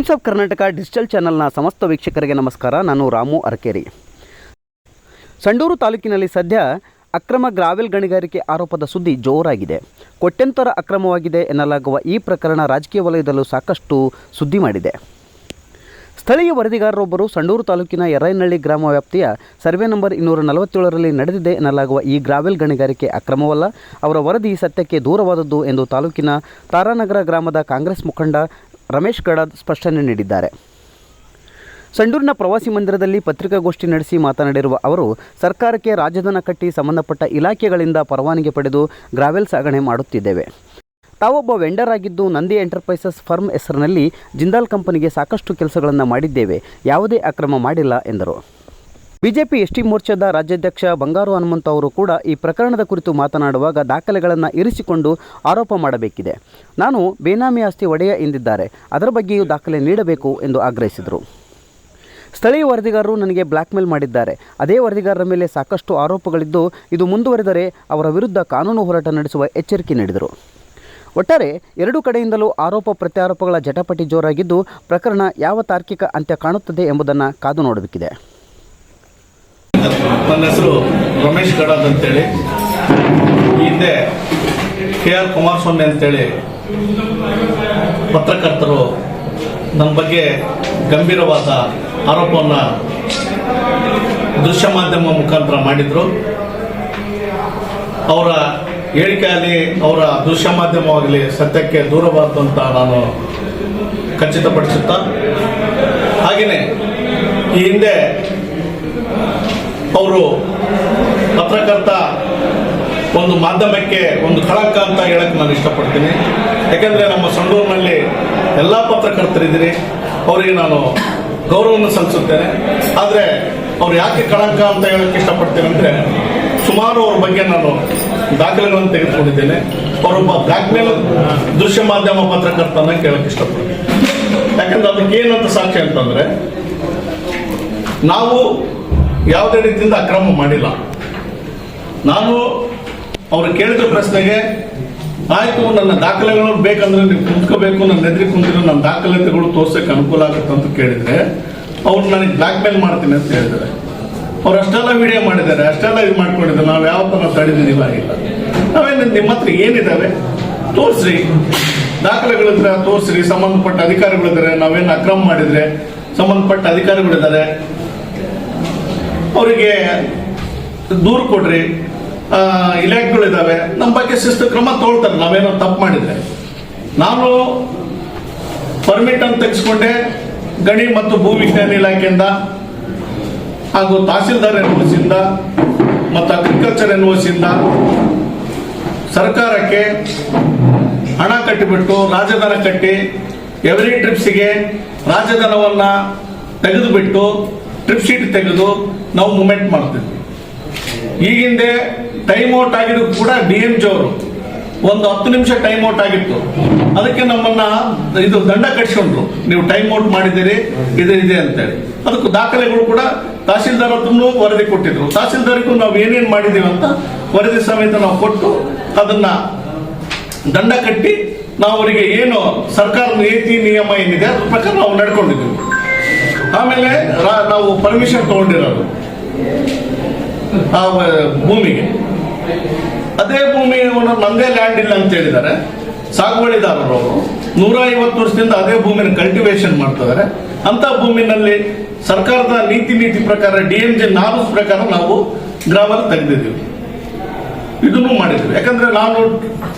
Times of Karnataka digital ಚಾನೆಲ್ನ ಸಮಸ್ತ ವೀಕ್ಷಕರಿಗೆ ನಮಸ್ಕಾರ. ನಾನು ರಾಮು ಅರಕೇರಿ. ಸಂಡೂರು ತಾಲೂಕಿನಲ್ಲಿ ಸದ್ಯ ಅಕ್ರಮ ಗ್ರಾವೆಲ್ ಗಣಿಗಾರಿಕೆ ಆರೋಪದ ಸುದ್ದಿ ಜೋರಾಗಿದೆ. ಕೋಟ್ಯಂತರ ಅಕ್ರಮವಾಗಿದೆ ಎನ್ನಲಾಗುವ ಈ ಪ್ರಕರಣ ರಾಜಕೀಯ ವಲಯದಲ್ಲೂ ಸಾಕಷ್ಟು ಸುದ್ದಿ ಮಾಡಿದೆ. ಸ್ಥಳೀಯ ವರದಿಗಾರರೊಬ್ಬರು ಸಂಡೂರು ತಾಲೂಕಿನ ಯರೈನಹಳ್ಳಿ ಗ್ರಾಮ ವ್ಯಾಪ್ತಿಯ ಸರ್ವೆ ನಂಬರ್ 247ರಲ್ಲಿ ನಡೆದಿದೆ ಎನ್ನಲಾಗುವ ಈ ಗ್ರಾವೆಲ್ ಗಣಿಗಾರಿಕೆ ಅಕ್ರಮವಲ್ಲ, ಅವರ ವರದಿ ಸತ್ಯಕ್ಕೆ ದೂರವಾದದ್ದು ಎಂದು ತಾಲೂಕಿನ ತಾರಾನಗರ ಗ್ರಾಮದ ಕಾಂಗ್ರೆಸ್ ಮುಖಂಡ ರಮೇಶ್ ಗಡದ್ ಸ್ಪಷ್ಟನೆ ನೀಡಿದ್ದಾರೆ. ಸಂಡೂರಿನ ಪ್ರವಾಸಿ ಮಂದಿರದಲ್ಲಿ ಪತ್ರಿಕಾಗೋಷ್ಠಿ ನಡೆಸಿ ಮಾತನಾಡಿರುವ ಅವರು, ಸರ್ಕಾರಕ್ಕೆ ರಾಜಧನ ಕಟ್ಟಿ ಸಂಬಂಧಪಟ್ಟ ಇಲಾಖೆಗಳಿಂದ ಪರವಾನಗಿ ಪಡೆದು ಗ್ರಾವೆಲ್ ಸಾಗಣೆ ಮಾಡುತ್ತಿದ್ದೇವೆ. ತಾವೊಬ್ಬ ವೆಂಡರ್ ಆಗಿದ್ದು ನಂದಿ ಎಂಟರ್ಪ್ರೈಸಸ್ ಫರ್ಮ್ ಹೆಸರಿನಲ್ಲಿ ಜಿಂದಾಲ್ ಕಂಪನಿಗೆ ಸಾಕಷ್ಟು ಕೆಲಸಗಳನ್ನು ಮಾಡಿದ್ದೇವೆ, ಯಾವುದೇ ಅಕ್ರಮ ಮಾಡಿಲ್ಲ ಎಂದರು. ಬಿಜೆಪಿ ಎಸ್ಟಿ ಮೋರ್ಚಾದ ರಾಜ್ಯಾಧ್ಯಕ್ಷ ಬಂಗಾರು ಹನುಮಂತ ಅವರು ಕೂಡ ಈ ಪ್ರಕರಣದ ಕುರಿತು ಮಾತನಾಡುವಾಗ ದಾಖಲೆಗಳನ್ನು ಇರಿಸಿಕೊಂಡು ಆರೋಪ ಮಾಡಬೇಕಿದೆ. ನಾನು ಬೇನಾಮಿ ಆಸ್ತಿ ಒಡೆಯ ಎಂದಿದ್ದಾರೆ, ಅದರ ಬಗ್ಗೆಯೂ ದಾಖಲೆ ನೀಡಬೇಕು ಎಂದು ಆಗ್ರಹಿಸಿದರು. ಸ್ಥಳೀಯ ವರದಿಗಾರರು ನನಗೆ ಬ್ಲ್ಯಾಕ್ಮೇಲ್ ಮಾಡಿದ್ದಾರೆ. ಅದೇ ವರದಿಗಾರರ ಮೇಲೆ ಸಾಕಷ್ಟು ಆರೋಪಗಳಿದ್ದು, ಇದು ಮುಂದುವರೆದರೆ ಅವರ ವಿರುದ್ಧ ಕಾನೂನು ಹೋರಾಟ ನಡೆಸುವ ಎಚ್ಚರಿಕೆ ನೀಡಿದರು. ಒಟ್ಟಾರೆ ಎರಡೂ ಕಡೆಯಿಂದಲೂ ಆರೋಪ ಪ್ರತ್ಯಾರೋಪಗಳ ಜಟಾಪಟಿ ಜೋರಾಗಿದ್ದು, ಪ್ರಕರಣ ಯಾವ ತಾರ್ಕಿಕ ಅಂತ್ಯ ಕಾಣುತ್ತದೆ ಎಂಬುದನ್ನು ಕಾದು ನೋಡಬೇಕಿದೆ. ನನ್ನ ಹೆಸರು ರಮೇಶ್ ಗಡದ್ ಅಂತೇಳಿ. ಈ ಹಿಂದೆ KR ಕುಮಾರಸ್ವಾಮಿ ಅಂತೇಳಿ ಪತ್ರಕರ್ತರು ನನ್ನ ಬಗ್ಗೆ ಗಂಭೀರವಾದ ಆರೋಪವನ್ನು ದೃಶ್ಯ ಮಾಧ್ಯಮ ಮುಖಾಂತರ ಮಾಡಿದರು. ಅವರ ಹೇಳಿಕೆಯಲ್ಲಿ ಅವರ ದೃಶ್ಯ ಮಾಧ್ಯಮವಾಗಲಿ ಸತ್ಯಕ್ಕೆ ದೂರವಾದ್ದು ಅಂತ ನಾನು ಖಚಿತಪಡಿಸುತ್ತಾ, ಹಾಗೆಯೇ ಈ ಹಿಂದೆ ಅವರು ಪತ್ರಕರ್ತ ಒಂದು ಮಾಧ್ಯಮಕ್ಕೆ ಒಂದು ಕಳಂಕ ಅಂತ ಹೇಳಕ್ಕೆ ನಾನು ಇಷ್ಟಪಡ್ತೀನಿ. ಯಾಕೆಂದರೆ ನಮ್ಮ ಸಂಡೂರಿನಲ್ಲಿ ಎಲ್ಲ ಪತ್ರಕರ್ತರಿದ್ದೀರಿ, ಅವರಿಗೆ ನಾನು ಗೌರವವನ್ನು ಸಲ್ಲಿಸುತ್ತೇನೆ. ಆದರೆ ಅವ್ರು ಯಾಕೆ ಕಳಂಕ ಅಂತ ಹೇಳಕ್ಕೆ ಇಷ್ಟಪಡ್ತೇನೆ ಅಂದರೆ, ಸುಮಾರು ಅವ್ರ ಬಗ್ಗೆ ನಾನು ದಾಖಲೆಗಳನ್ನು ತೆಗೆದುಕೊಂಡಿದ್ದೇನೆ. ಅವರೊಬ್ಬ ಬ್ಲ್ಯಾಕ್ಮೇಲ್ ದೃಶ್ಯ ಮಾಧ್ಯಮ ಪತ್ರಕರ್ತನ ಕೇಳಕ್ಕೆ ಇಷ್ಟಪಡ್ತೀನಿ. ಯಾಕಂದ್ರೆ ಅದಕ್ಕೆ ಏನಂತ ಸಾಕ್ಷಿ ಅಂತಂದರೆ, ನಾವು ಯಾವುದೇ ರೀತಿಯಿಂದ ಅಕ್ರಮ ಮಾಡಿಲ್ಲ. ನಾನು ಅವರು ಕೇಳಿದ ಪ್ರಶ್ನೆಗೆ ಆಯಿತು, ನನ್ನ ದಾಖಲೆಗಳು ಬೇಕಂದ್ರೆ ನೀವು ಕುಂತ್ಕೋಬೇಕು, ನನ್ನ ಎದುರಿಗೆ ಕುಂತಿರೋ ನನ್ನ ದಾಖಲಾತಿಗಳು ತೋರ್ಸೋಕ್ಕೆ ಅನುಕೂಲ ಆಗುತ್ತೆ ಅಂತ ಕೇಳಿದರೆ, ಅವ್ರು ನನಗೆ ಬ್ಲ್ಯಾಕ್ಮೇಲ್ ಮಾಡ್ತೀನಿ ಅಂತ ಹೇಳಿದ್ದಾರೆ. ಅವ್ರು ಅಷ್ಟೆಲ್ಲ ವಿಡಿಯೋ ಮಾಡಿದ್ದಾರೆ, ಅಷ್ಟೆಲ್ಲ ಇದು ಮಾಡ್ಕೊಂಡಿದ್ದಾರೆ. ನಾವು ಯಾವ ಥರ ತಡೆದಿಲ್ಲ, ಇಲ್ಲ. ನಾವೇನು ನಿಮ್ಮ ಹತ್ರ ಏನಿದ್ದಾವೆ ತೋರಿಸ್ರಿ, ದಾಖಲೆಗಳಿದ್ರೆ ತೋರಿಸ್ರಿ, ಸಂಬಂಧಪಟ್ಟ ಅಧಿಕಾರಿಗಳಿದ್ದಾರೆ, ನಾವೇನು ಅಕ್ರಮ ಮಾಡಿದರೆ ಸಂಬಂಧಪಟ್ಟ ಅಧಿಕಾರಿಗಳಿದ್ದಾರೆ, ಅವರಿಗೆ ದೂರು ಕೊಡ್ರಿ, ಇಲಾಖೆಗಳಿದ್ದಾವೆ, ನಮ್ಮ ಬಗ್ಗೆ ಶಿಸ್ತು ಕ್ರಮ ತಗೊಳ್ತಾರೆ ನಾವೇನೋ ತಪ್ಪು ಮಾಡಿದರೆ. ನಾನು ಪರ್ಮಿಟ್ ಅಂತ ತೆಗೆಸ್ಕೊಂಡೆ ಗಣಿ ಮತ್ತು ಭೂ ವಿಜ್ಞಾನ ಇಲಾಖೆಯಿಂದ ಹಾಗೂ ತಹಸೀಲ್ದಾರ್ ಎನ್ಒಸಿಯಿಂದ ಮತ್ತು ಅಗ್ರಿಕಲ್ಚರ್ ಎನ್ಒಸಿಯಿಂದ ಸರ್ಕಾರಕ್ಕೆ ಹಣ ಕಟ್ಟಿಬಿಟ್ಟು ರಾಜಧನ ಕಟ್ಟಿ ಎವ್ರಿ ಟ್ರಿಪ್ಸಿಗೆ ರಾಜಧನವನ್ನು ತೆಗೆದುಬಿಟ್ಟು ಟ್ರಿಪ್ ಶೀಟ್ ತೆಗೆದು ನಾವು ಮೂವ್ಮೆಂಟ್ ಮಾಡ್ತಿದ್ವಿ. ಈಗಿಂದೆ ಟೈಮ್ ಔಟ್ ಆಗಿದ್ದು ಕೂಡ DMG ಅವರು ಒಂದು 10 ನಿಮಿಷ ಟೈಮ್ ಔಟ್ ಆಗಿತ್ತು, ಅದಕ್ಕೆ ನಮ್ಮನ್ನ ಇದು ದಂಡ ಕಟ್ಸ್ಕೊಂಡ್ರು, ನೀವು ಟೈಮ್ ಔಟ್ ಮಾಡಿದ್ದೀರಿ ಇದೆ ಅಂತೇಳಿ. ಅದಕ್ಕೂ ದಾಖಲೆಗಳು ಕೂಡ ತಹಸೀಲ್ದಾರ್ ಹತ್ರನೂ ವರದಿ ಕೊಟ್ಟಿದ್ರು. ತಹಸೀಲ್ದಾರ್ಗೂ ನಾವು ಏನೇನು ಮಾಡಿದ್ದೀವಿ ಅಂತ ವರದಿ ಸಮೇತ ನಾವು ಕೊಟ್ಟು ಅದನ್ನ ದಂಡ ಕಟ್ಟಿ ನಾವು ಅವರಿಗೆ ಏನು ಸರ್ಕಾರದ ನೀತಿ ನಿಯಮ ಏನಿದೆ ಅದ್ರ ಪ್ರಕಾರ ನಾವು ನಡ್ಕೊಂಡಿದ್ದೀವಿ. ಆಮೇಲೆ ನಾವು ಪರ್ಮಿಷನ್ ತಗೊಂಡಿರೋದು ಆ ಭೂಮಿಗೆ, ಅದೇ ಭೂಮಿ ನಮ್ದೇ ಲ್ಯಾಂಡ್ ಇಲ್ಲ ಅಂತ ಹೇಳಿದ್ದಾರೆ ಸಾಗುವಳಿದಾರರು. ಅವರು 150 ವರ್ಷದಿಂದ ಅದೇ ಭೂಮಿನ ಕಲ್ಟಿವೇಶನ್ ಮಾಡ್ತಿದ್ದಾರೆ. ಅಂತ ಭೂಮಿನಲ್ಲಿ ಸರ್ಕಾರದ ನೀತಿ ಪ್ರಕಾರ DMG ನಾರ್ಮ್ಸ್ ಪ್ರಕಾರ ನಾವು ಗ್ರಾವಲ್ ತೆಗೆದಿದ್ದೀವಿ, ಇದನ್ನು ಮಾಡಿದ್ವಿ. ಯಾಕಂದ್ರೆ ನಾನು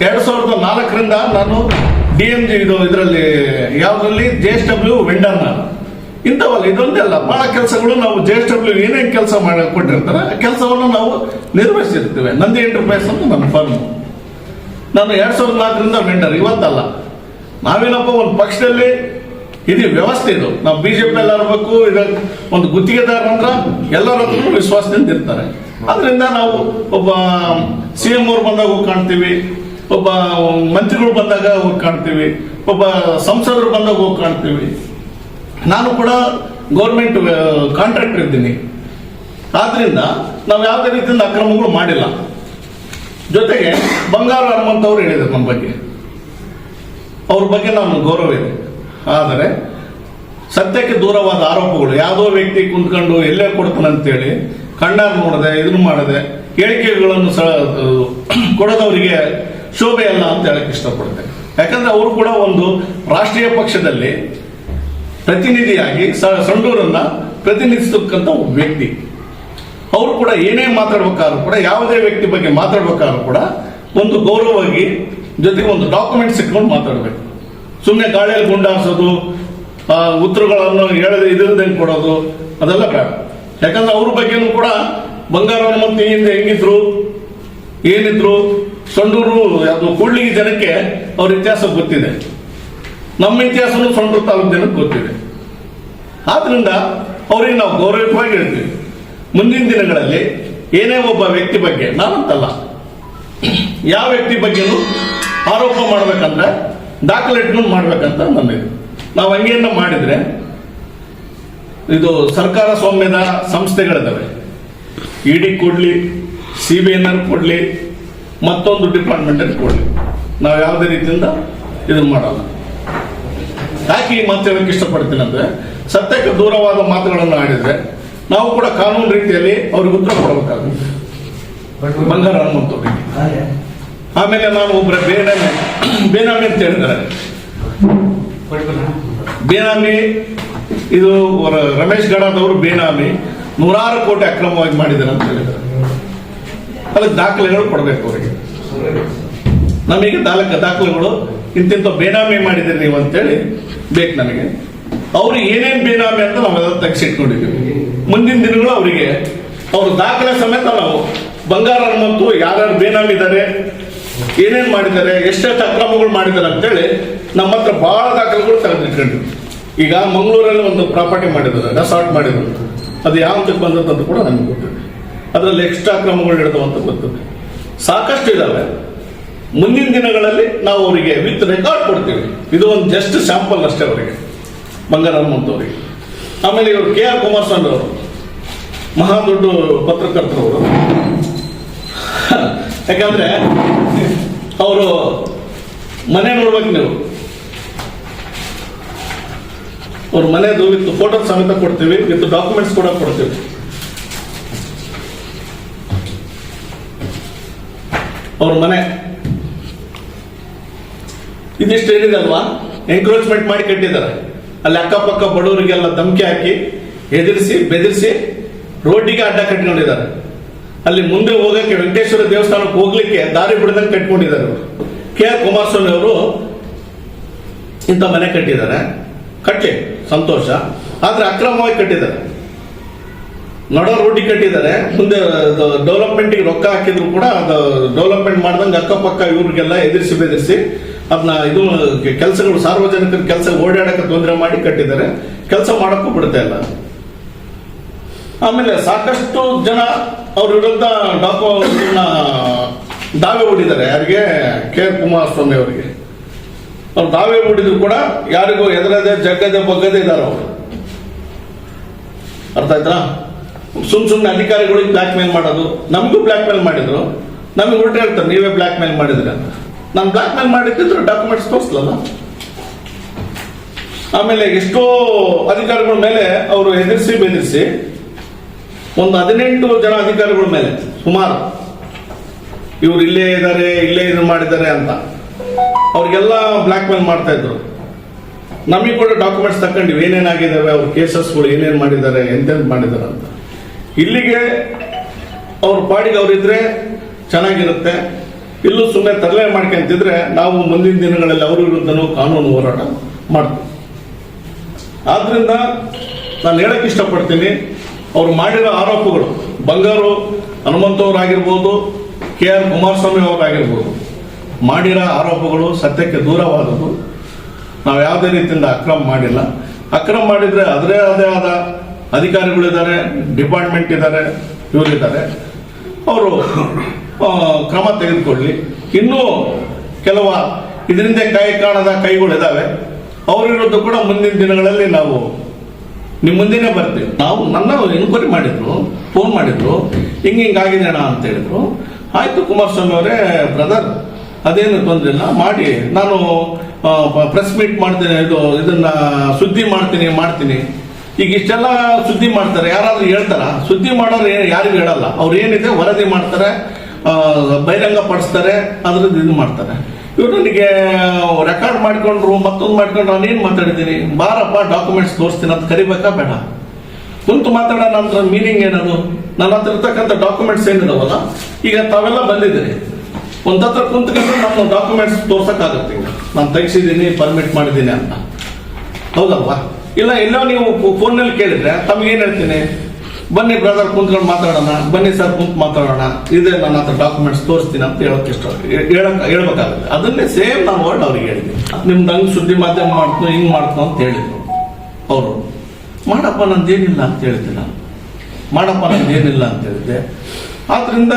2004ರಿಂದ ನಾನು DMG ಇದರಲ್ಲಿ ಯಾವುದ್ರಲ್ಲಿ JSW ವೆಂಡರ್ ನಾನು. ಇಂಥವಲ್ಲ, ಇದೊಂದೇ ಅಲ್ಲ, ಬಹಳ ಕೆಲಸಗಳು ನಾವು JSW ಏನೇನು ಕೆಲಸ ಕೊಟ್ಟಿರ್ತಾರೆ ಆ ಕೆಲಸವನ್ನು ನಾವು ನಿರ್ವಹಿಸಿರ್ತೀವಿ. ನಂದಿ ಎಂಟರ್ಪ್ರೈಸ್ ಅಂತ ನನ್ನ ಫರ್ಮ್. ನಾನು 2004ರಿಂದ ವೆಂಡರ್, ಇವತ್ತಲ್ಲ. ನಾವೇನಪ್ಪ ಒಂದು ಪಕ್ಷದಲ್ಲಿ ಇದು ವ್ಯವಸ್ಥೆ, ಇದು ನಾವು BJP ಎಲ್ಲ ಇರಬೇಕು, ಇದಕ್ಕೆ ಒಂದು ಗುತ್ತಿಗೆದಾರ ಅಂದ್ರೆ ಎಲ್ಲರ ಹತ್ರ ವಿಶ್ವಾಸದಿಂದ ಇರ್ತಾರೆ. ಅದರಿಂದ ನಾವು ಒಬ್ಬ CM ಅವ್ರು ಬಂದಾಗ ಹೋಗಿ ಕಾಣ್ತೀವಿ, ಒಬ್ಬ ಮಂತ್ರಿಗಳು ಬಂದಾಗ ಹೋಗಿ ಕಾಣ್ತೀವಿ, ಒಬ್ಬ ಸಂಸದರು ಬಂದಾಗ ಹೋಗಿ ಕಾಣ್ತೀವಿ. ನಾನು ಕೂಡ ಗೌರ್ಮೆಂಟ್ ಕಾಂಟ್ರಾಕ್ಟರ್ ಇದ್ದೀನಿ. ಆದ್ರಿಂದ ನಾವು ಯಾವುದೇ ರೀತಿಯಿಂದ ಅಕ್ರಮಗಳು ಮಾಡಿಲ್ಲ. ಜೊತೆಗೆ ಬಂಗಾರು ಹನುಮಂತ ಅವರು ಹೇಳಿದರು ನಮ್ಮ ಬಗ್ಗೆ, ಅವ್ರ ಬಗ್ಗೆ ನಾನು ಗೌರವ ಇದೆ. ಆದರೆ ಸತ್ಯಕ್ಕೆ ದೂರವಾದ ಆರೋಪಗಳು. ಯಾವುದೋ ವ್ಯಕ್ತಿ ಕುಂತ್ಕೊಂಡು ಎಲ್ಲೇ ಕೊಡ್ತಾನಂತೇಳಿ ಕಣ್ಣಾರ್ ನೋಡದೆ ಇದನ್ನು ಮಾಡದೆ ಹೇಳಿಕೆಗಳನ್ನು ಕೊಡೋದವರಿಗೆ ಶೋಭೆ ಅಲ್ಲ ಅಂತ ಹೇಳಕ್ ಇಷ್ಟಪಡ್ತೇನೆ. ಯಾಕಂದ್ರೆ ಅವರು ಕೂಡ ಒಂದು ರಾಷ್ಟ್ರೀಯ ಪಕ್ಷದಲ್ಲಿ ಪ್ರತಿನಿಧಿಯಾಗಿ ಸಂಡೂರನ್ನ ಪ್ರತಿನಿಧಿಸತಕ್ಕಂಥ ಒಬ್ಬ ವ್ಯಕ್ತಿ. ಅವರು ಕೂಡ ಏನೇ ಮಾತಾಡ್ಬೇಕಾದ್ರೂ ಕೂಡ, ಯಾವುದೇ ವ್ಯಕ್ತಿ ಬಗ್ಗೆ ಮಾತಾಡ್ಬೇಕಾದ್ರೂ ಕೂಡ ಒಂದು ಗೌರವವಾಗಿ ಜೊತೆಗೆ ಒಂದು ಡಾಕ್ಯುಮೆಂಟ್ಸ್ ಇಟ್ಕೊಂಡು ಮಾತಾಡಬೇಕು. ಸುಮ್ಮನೆ ಗಾಳಿಯಲ್ಲಿ ಗುಂಡಾರಿಸೋದು, ಉತ್ತರಗಳನ್ನು ಹೇಳದೆ ಇದ್ರದಂಗೆ ಕೊಡೋದು ಅದೆಲ್ಲ ಬೇಡ. ಯಾಕಂದ್ರೆ ಅವ್ರ ಬಗ್ಗೆನೂ ಕೂಡ ಬಂಗಾರ ಹನುಮಂತ ಹಿಂದೆ ಹೆಂಗಿದ್ರು ಏನಿದ್ರು, ಸಂಡೂರು ಅದು ಕೂಡ್ಲಿಗಿ ಜನಕ್ಕೆ ಅವ್ರ ಇತಿಹಾಸ ಗೊತ್ತಿದೆ. ನಮ್ಮ ಇತಿಹಾಸನೂ ಸಂಡೂರು ತಾಲೂಕು ಜನಕ್ಕೆ ಗೊತ್ತಿದೆ. ಆದ್ರಿಂದ ಅವ್ರಿಗೆ ನಾವು ಗೌರವಯುತವಾಗಿ ಹೇಳ್ತೀವಿ. ಮುಂದಿನ ದಿನಗಳಲ್ಲಿ ಏನೇ ಒಬ್ಬ ವ್ಯಕ್ತಿ ಬಗ್ಗೆ, ನಾನಂತಲ್ಲ, ಯಾವ ವ್ಯಕ್ತಿ ಬಗ್ಗೆನೂ ಆರೋಪ ಮಾಡ್ಬೇಕಂದ್ರೆ ದಾಖಲೆಟ್ಕೊಂಡು ಮಾಡ್ಬೇಕಂತ ನನ್ನಿದೆ. ನಾವು ಹಂಗೇನ ಮಾಡಿದ್ರೆ ಇದು ಸರ್ಕಾರ ಸ್ವಾಮ್ಯದ ಸಂಸ್ಥೆಗಳಿದ್ದಾವೆ. ಇಡಿ ಕೊಡ್ಲಿ, CBI ಕೊಡ್ಲಿ, ಮತ್ತೊಂದು ಡಿಪಾರ್ಟ್ಮೆಂಟ್ ಕೊಡ್ಲಿ, ನಾವು ಯಾವುದೇ ರೀತಿಯಿಂದ ಇದನ್ನ ಮಾಡಲ್ಲ. ಯಾಕೆ ಈ ಮಾತು ಹೇಳಕ್ಕೆ ಇಷ್ಟಪಡ್ತೀನಿ ಅಂದ್ರೆ, ಸತ್ಯಕ್ಕೆ ದೂರವಾದ ಮಾತುಗಳನ್ನು ಆಡಿದ್ರೆ ನಾವು ಕೂಡ ಕಾನೂನು ರೀತಿಯಲ್ಲಿ ಅವ್ರಿಗೆ ಉತ್ತರ ಕೊಡಬೇಕಾಗುತ್ತೆ. ಬಂಗಾರ ಹನುಮಂತವ್ರಿಗೆ. ಆಮೇಲೆ ನಾನು ಒಬ್ಬರ ಬೇನಾಮಿ ಅಂತ ಹೇಳಿದ್ದಾರೆ. ಬೇನಾಮಿ ಇದು ರಮೇಶ್ ಗಡದವರು ಬೇನಾಮಿ 100 ಕೋಟಿ ಅಕ್ರಮವಾಗಿ ಮಾಡಿದ್ದಾರೆ ಅಂತ ಹೇಳಿದ್ದಾರೆ. ಅದಕ್ಕೆ ದಾಖಲೆಗಳು ಕೊಡಬೇಕು ಅವರಿಗೆ. ನಮಗೆ ದಾಖಲೆಗಳು ಇಂತಿಂತ ಬೇನಾಮಿ ಮಾಡಿದ್ದೀರಿ ನೀವು ಅಂತೇಳಿ ಬೇಕು ನಮಗೆ. ಅವ್ರಿಗೆ ಏನೇನು ಬೇನಾಮಿ ಅಂತ ನಾವೆಲ್ಲ ತೆಗೆಸಿಟ್ಕೊಂಡಿದ್ದೀವಿ. ಮುಂದಿನ ದಿನಗಳು ಅವರಿಗೆ ಅವ್ರ ದಾಖಲೆ ಸಮೇತ ನಾವು ಬಂಗಾರ ಹನುಮಂತು ಯಾರ್ಯಾರು ಬೇನಾಮಿ ಇದ್ದಾರೆ, ಏನೇನ್ ಮಾಡಿದ್ದಾರೆ, ಎಷ್ಟೆಷ್ಟು ಅಕ್ರಮಗಳು ಮಾಡಿದ್ದಾರೆ ಅಂತೇಳಿ ನಮ್ಮ ಹತ್ರ ಬಹಳ ದಾಖಲೆಗಳು ತೆಗೆದಿಟ್ಕೊಂಡಿವಿ. ಈಗ ಮಂಗಳೂರಲ್ಲಿ ಒಂದು ಪ್ರಾಪರ್ಟಿ ಮಾಡಿದ್ದಾರೆ, ರೆಸಾರ್ಟ್ ಮಾಡಿದ್ರು. ಅದು ಯಾವ ಹಂತಕ್ಕೆ ಬಂದದ್ದು ಕೂಡ ನಮ್ಗೆ ಗೊತ್ತಿದೆ. ಅದರಲ್ಲಿ ಎಕ್ಸ್ಟ್ರಾ ಅಕ್ರಮಗಳು ಹಿಡಿದವು ಅಂತ ಗೊತ್ತಿದೆ. ಸಾಕಷ್ಟು ಇದಾವೆ. ಮುಂದಿನ ದಿನಗಳಲ್ಲಿ ನಾವು ಅವರಿಗೆ ವಿತ್ ರೆಕಾರ್ಡ್ ಕೊಡ್ತೀವಿ. ಇದು ಒಂದು ಜಸ್ಟ್ ಸ್ಯಾಂಪಲ್ ಅಷ್ಟೇ ಅವರಿಗೆ, ಬಂಗಾರ ಹನುಮಂತ ಅವರಿಗೆ. ಆಮೇಲೆ ಇವರು KR ಕುಮಾರಸ್ವಾಮಿ ಅವರು ಮಹಾ ದೊಡ್ಡ ಪತ್ರಕರ್ತರವರು. ಯಾಕಂದ್ರೆ ಅವರು ಮನೆ ನೋಡ್ಬೇಕು ನೀವು, ಅವ್ರ ಮನೆದು ವಿತ್ ಫೋಟೋ ಸಮೇತ ಕೊಡ್ತೀವಿ, ವಿತ್ ಡಾಕ್ಯುಮೆಂಟ್ಸ್ ಕೂಡ ಕೊಡ್ತೀವಿ. ಅವ್ರ ಮನೆ ಇದಿಷ್ಟು ಏನಿದಲ್ವಾ, ಎಂಕ್ರೋಚ್ಮೆಂಟ್ ಮಾಡಿ ಕಟ್ಟಿದ್ದಾರೆ. ಅಲ್ಲಿ ಅಕ್ಕಪಕ್ಕ ಬಡವರಿಗೆಲ್ಲ ಧಮಕಿ ಹಾಕಿ ಎದುರಿಸಿ ಬೆದರಿಸಿ ರೋಡಿಗೆ ಅಡ್ಡ ಕಟ್ಕೊಂಡಿದ್ದಾರೆ. ಅಲ್ಲಿ ಮುಂದೆ ಹೋಗಕ್ಕೆ ವೆಂಕಟೇಶ್ವರ ದೇವಸ್ಥಾನಕ್ಕೆ ಹೋಗ್ಲಿಕ್ಕೆ ದಾರಿ ಬಿಡದಂಗೆ ಕಟ್ಕೊಂಡಿದ್ದಾರೆ. KR ಕುಮಾರಸ್ವಾಮಿ ಅವರು ಇಂಥ ಮನೆ ಕಟ್ಟಿದ್ದಾರೆ. ಕಟ್ಲಿ, ಸಂತೋಷ. ಆದ್ರೆ ಅಕ್ರಮವಾಗಿ ಕಟ್ಟಿದ್ದಾರೆ. ನಡ ರೋಡಿಗೆ ಕಟ್ಟಿದ್ದಾರೆ. ಮುಂದೆ ಡೆವಲಪ್ಮೆಂಟ್ಗೆ ರೊಕ್ಕ ಹಾಕಿದ್ರು ಕೂಡ ಅದು ಡೆವಲಪ್ಮೆಂಟ್ ಮಾಡ್ದಂಗೆ ಅಕ್ಕಪಕ್ಕ ಇವ್ರಿಗೆಲ್ಲ ಎದುರಿಸಿ ಬೆದರಿಸಿ ಅದನ್ನ ಇದು ಕೆಲಸಗಳು, ಸಾರ್ವಜನಿಕರ ಕೆಲಸ ಓಡಾಡಕ್ಕೆ ತೊಂದರೆ ಮಾಡಿ ಕಟ್ಟಿದ್ದಾರೆ. ಕೆಲಸ ಮಾಡಕ್ಕೂ ಬಿಡ್ತಾ ಇಲ್ಲ. ಆಮೇಲೆ ಸಾಕಷ್ಟು ಜನ ಅವ್ರ ವಿರುದ್ಧ ದಾವೆ ಹೂಡಿದ್ದಾರೆ. ಯಾರಿಗೆ? KR ಕುಮಾರಸ್ವಾಮಿ ಅವರಿಗೆ. ಅವ್ರು ದಾವೆ ಹೂಡಿದ್ರು ಕೂಡ ಯಾರಿಗೂ ಎದುರದೆ ಜಗ್ಗದೆ ಬಗ್ಗದೆ ಇದ್ದಾರೆ ಅವರು. ಅರ್ಥ ಆಯ್ತಾ? ಸುಮ್ಮನೆ ಅಧಿಕಾರಿಗಳಿಗೆ ಬ್ಲಾಕ್ ಮೇಲ್ ಮಾಡೋದು. ನಮಗೂ ಬ್ಲಾಕ್ ಮೇಲ್ ಮಾಡಿದ್ರು. ನಮಗೆ ಉಲ್ಟಾ ಹೇಳ್ತಾರೆ, ನೀವೇ ಬ್ಲಾಕ್ ಮೇಲ್ ಮಾಡಿದ್ರಿ ಅಂತ. ನಾನು ಬ್ಲಾಕ್ ಮೇಲ್ ಮಾಡಿದ್ದಿದ್ರು ಡಾಕ್ಯುಮೆಂಟ್ಸ್ ತೋರಿಸ್ಲಲ್ಲ. ಆಮೇಲೆ ಎಷ್ಟೋ ಅಧಿಕಾರಿಗಳ ಮೇಲೆ ಅವರು ಎದುರಿಸಿ ಬೆದರಿಸಿ ಒಂದು 18 ಜನ ಅಧಿಕಾರಿಗಳ ಮೇಲೆ ಸುಮಾರು ಇವ್ರು ಇಲ್ಲೇ ಇದ್ದಾರೆ, ಇಲ್ಲೇ ಇದು ಮಾಡಿದ್ದಾರೆ ಅಂತ ಅವ್ರಿಗೆಲ್ಲ ಬ್ಲಾಕ್ ಮೇಲ್ ಮಾಡ್ತಾ ಇದ್ರು. ನಮಗೆ ಕೂಡ ಡಾಕ್ಯುಮೆಂಟ್ಸ್ ತಕೊಂಡಿವಿ, ಏನೇನಾಗಿದ್ದಾವೆ, ಅವ್ರ ಕೇಸಸ್ಗಳು ಏನೇನು ಮಾಡಿದ್ದಾರೆ, ಎಂತೆಂತ ಮಾಡಿದ್ದಾರೆ ಅಂತ. ಇಲ್ಲಿಗೆ ಅವ್ರ ಪಾಡಿಗೆ ಅವರಿದ್ರೆ ಚೆನ್ನಾಗಿರುತ್ತೆ. ಇಲ್ಲೂ ಸುಮ್ಮನೆ ತರಲೆ ಮಾಡ್ಕೊಂತಿದ್ರೆ ನಾವು ಮುಂದಿನ ದಿನಗಳಲ್ಲಿ ಅವ್ರ ವಿರುದ್ಧನೂ ಕಾನೂನು ಹೋರಾಟ ಮಾಡ್ತೀವಿ. ಆದ್ರಿಂದ ನಾನು ಹೇಳಕ್ ಇಷ್ಟಪಡ್ತೀನಿ, ಅವ್ರು ಮಾಡಿರೋ ಆರೋಪಗಳು, ಬಂಗಾರು ಹನುಮಂತವ್ರಾಗಿರ್ಬೋದು, KR ಕುಮಾರಸ್ವಾಮಿ ಅವರಾಗಿರ್ಬೋದು, ಮಾಡಿರೋ ಆರೋಪಗಳು ಸತ್ಯಕ್ಕೆ ದೂರವಾದದ್ದು. ನಾವು ಯಾವುದೇ ರೀತಿಯಿಂದ ಅಕ್ರಮ ಮಾಡಿಲ್ಲ. ಅಕ್ರಮ ಮಾಡಿದ್ರೆ ಅದರೇ ಆದ ಅಧಿಕಾರಿಗಳಿದ್ದಾರೆ, ಡಿಪಾರ್ಟ್ಮೆಂಟ್ ಇದ್ದಾರೆ, ಇವರಿದ್ದಾರೆ. ಅವರು ಕ್ರಮ ತೆಗೆದುಕೊಳ್ಳಿ. ಇನ್ನೂ ಕೆಲವು ಇದರಿಂದ ಕೈ ಕಾಣದ ಕೈಗಳಿದ್ದಾವೆ. ಅವ್ರ ವಿರುದ್ಧ ಕೂಡ ಮುಂದಿನ ದಿನಗಳಲ್ಲಿ ನಾವು ನಿಮ್ಮ ಮುಂದೆನೇ ಬರ್ತೀವಿ. ನಾವು ನನ್ನ ಎನ್ಕ್ವೈರಿ ಮಾಡಿದ್ರು, ಫೋನ್ ಮಾಡಿದ್ರು, ಹಿಂಗಾಗಿದೆ ಅಣ್ಣ ಅಂತ ಹೇಳಿದ್ರು. ಆಯ್ತು ಕುಮಾರಸ್ವಾಮಿ ಅವರೇ, ಬ್ರದರ್ ಅದೇನು ತೊಂದರೆ ಇಲ್ಲ, ಮಾಡಿ ನಾನು ಪ್ರೆಸ್ ಮೀಟ್ ಮಾಡ್ತೀನಿ, ಇದನ್ನ ಸುದ್ದಿ ಮಾಡ್ತೀನಿ. ಈಗ ಇಷ್ಟೆಲ್ಲ ಸುದ್ದಿ ಮಾಡ್ತಾರೆ, ಯಾರಾದ್ರೂ ಹೇಳ್ತಾರ? ಸುದ್ದಿ ಮಾಡೋರು ಯಾರಿಗೂ ಹೇಳಲ್ಲ. ಅವ್ರು ಏನಿದೆ ವರದಿ ಮಾಡ್ತಾರೆ, ಬಹಿರಂಗ ಪಡಿಸ್ತಾರೆ, ಅದ್ರದ್ದು ಇದು ಮಾಡ್ತಾರೆ. ಇವ್ರು ನನಗೆ ರೆಕಾರ್ಡ್ ಮಾಡ್ಕೊಂಡ್ರು, ಮತ್ತೊಂದು ಮಾಡ್ಕೊಂಡ್ರು, ನಾನೇನು ಮಾತಾಡಿದ್ದೀನಿ, ಬಾರಪ್ಪ ಡಾಕ್ಯುಮೆಂಟ್ಸ್ ತೋರಿಸ್ತೀನಿ ಅಂತ ಕರಿಬೇಕಾ ಬೇಡ? ಕುಂತು ಮಾತಾಡೋಣ ಅಂದ್ರೆ ಮೀನಿಂಗ್ ಏನದು? ನನ್ನ ಹತ್ರ ಇರ್ತಕ್ಕಂಥ ಡಾಕ್ಯುಮೆಂಟ್ಸ್ ಏನಿದಾವಲ್ಲ, ಈಗ ತಾವೆಲ್ಲ ಬಂದಿದ್ದೀರಿ, ಒಂದ್ ಹತ್ರ ಕುಂತ್ಕೊಂಡು ನಮ್ಮ ಡಾಕ್ಯುಮೆಂಟ್ಸ್ ತೋರ್ಸಕ್ಕಾಗುತ್ತೆ. ಈಗ ನಾನು ತೆಗಿಸಿದ್ದೀನಿ, ಪರ್ಮಿಟ್ ಮಾಡಿದ್ದೀನಿ ಅಂತ, ಹೌದಲ್ವಾ? ಇಲ್ಲ ಎಲ್ಲೋ ನೀವು ಫೋನ್ನಲ್ಲಿ ಕೇಳಿದ್ರೆ ತಮ್ಗೇನ್ ಹೇಳ್ತೀನಿ, ಬನ್ನಿ ಬ್ರದರ್ ಕುಂತ್ಕೊಂಡು ಮಾತಾಡೋಣ, ಬನ್ನಿ ಸರ್ ಕುಂತ್ ಮಾತಾಡೋಣ, ಇದೇ ನನ್ನ ಹತ್ರ ಡಾಕ್ಯುಮೆಂಟ್ಸ್ ತೋರಿಸ್ತೀನಿ ಅಂತ ಹೇಳ್ಬೇಕಾಗುತ್ತೆ. ಅದನ್ನೇ ಸೇಮ್ ನಾನು ವರ್ಡ್ ಅವ್ರಿಗೆ ಹೇಳಿದ್ದೀನಿ. ನಿಮ್ದು ಹಂಗ್ ಸುದ್ದಿ ಮಾಧ್ಯಮ ಮಾಡ್ತು, ಹಿಂಗ್ ಮಾಡ್ತು ಅಂತ ಹೇಳಿದ್ರು ಅವರು. ಮಾಡಪ್ಪ ನಂದೇನಿಲ್ಲ ಅಂತ ಹೇಳಿದ್ದೆ ನಾನು, ಮಾಡಪ್ಪ ನಂದೇನಿಲ್ಲ ಅಂತ ಹೇಳಿದ್ದೆ. ಆದ್ರಿಂದ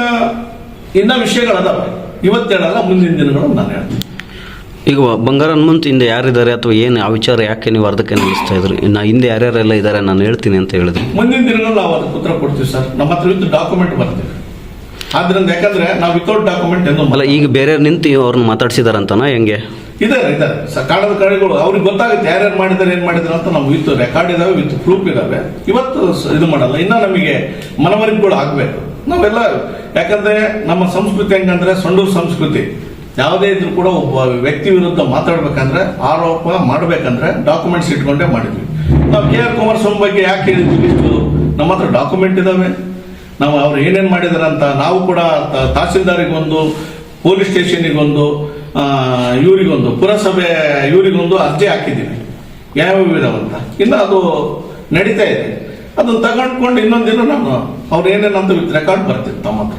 ಇನ್ನ ವಿಷಯಗಳದಾವೆ, ಇವತ್ತು ಹೇಳಲ್ಲ, ಮುಂದಿನ ದಿನಗಳು ನಾನು ಹೇಳ್ತೀನಿ. ಈಗ ಬಂಗಾರ ಹನುಮಂತ್ ಹಿಂದೆ ಯಾರಿದ್ದಾರೆ ಅಥವಾ ಏನು ಆ ವಿಚಾರ ಯಾಕೆ ನೀವು ಅರ್ಧಕ್ಕೆ ನಿಲ್ಲಿಸ್ತಾ ಇದ್ರಿ? ನಾ ಹಿಂದೆ ಯಾರ್ಯಾರೆಲ್ಲ ಇದ್ದಾರೆ ನಾನು ಹೇಳ್ತೀನಿ ಅಂತ ಹೇಳಿದ್ರಿ. ಮುಂದಿನ ದಿನಗಳು ನಾವು ಅದಕ್ಕೆ ಉತ್ತರ ಕೊಡ್ತೀವಿ ಸರ್. ನಮ್ಮ ಹತ್ರ ವಿತ್ ಡಾಕ್ಯುಮೆಂಟ್ ಬರ್ತೀವಿ. ಆದ್ರಿಂದ ಯಾಕಂದ್ರೆ ನಾವು ವಿತೌಟ್ ಡಾಕ್ಯುಮೆಂಟ್ ಏನು ಅಲ್ಲ, ಈಗ ಬೇರೆ ನಿಂತು ಅವ್ರನ್ನ ಮಾತಾಡ್ಸಿದಾರಂತನಾ ಹೆಂಗೆ? ಇದಾರೆ ಕಾಣದ ಕಡೆಗಳು ಅವ್ರಿಗೆ ಗೊತ್ತಾಗುತ್ತೆ ಯಾರ್ಯಾರು ಮಾಡಿದ್ದಾರೆ, ಏನ್ ಮಾಡಿದಾರೆ ಅಂತ. ನಾವು ವಿತ್ ರೆಕಾರ್ಡ್ ಇದಾವೆ, ವಿತ್ ಪ್ರೂಫ್ ಇದಾವೆ. ಇವತ್ತು ಇದು ಮಾಡಲ್ಲ, ಇನ್ನ ನಮಗೆ ಮನವರಿಕೆಗಳು ಆಗ್ಬೇಕು ನಾವೆಲ್ಲ. ಯಾಕಂದ್ರೆ ನಮ್ಮ ಸಂಸ್ಕೃತಿ ಹೆಂಗಂದ್ರೆ, ಸಂಡೂರು ಸಂಸ್ಕೃತಿ, ಯಾವುದೇ ಇದ್ರು ಕೂಡ ಒಬ್ಬ ವ್ಯಕ್ತಿ ವಿರುದ್ಧ ಮಾತಾಡ್ಬೇಕಂದ್ರೆ, ಆರೋಪ ಮಾಡ್ಬೇಕಂದ್ರೆ ಡಾಕ್ಯುಮೆಂಟ್ಸ್ ಇಟ್ಕೊಂಡೇ ಮಾಡಿದ್ವಿ. ನಾವು ಕೆ ಆರ್ ಕುಮಾರಸ್ವಾಮಿ ಬಗ್ಗೆ ಯಾಕೆ ಹೇಳಿದ್ವಿ? ಇಷ್ಟು ನಮ್ಮ ಹತ್ರ ಡಾಕ್ಯುಮೆಂಟ್ ಇದಾವೆ. ನಾವು ಅವ್ರು ಏನೇನ್ ಮಾಡಿದಾರೆ ಅಂತ ನಾವು ಕೂಡ ತಹಸೀಲ್ದಾರಿಗೊಂದು, ಪೊಲೀಸ್ ಸ್ಟೇಷನ್ಗೊಂದು, ಇವರಿಗೊಂದು, ಪುರಸಭೆ ಇವರಿಗೊಂದು ಅರ್ಜಿ ಹಾಕಿದ್ದೀವಿ ಯಾವ್ಯಾವ ಇದಾವಂತ. ಇನ್ನು ಅದು ನಡೀತಾ ಇದೆ. ಅದನ್ನ ತಗೊಂಡ್ಕೊಂಡು ಇನ್ನೊಂದಿನ ನಾನು ಅವ್ರು ಏನೇನಂತ ವಿತ್ ರೆಕಾರ್ಡ್ ಬರ್ತಿತ್ತು ನಮ್ಮ ಹತ್ರ.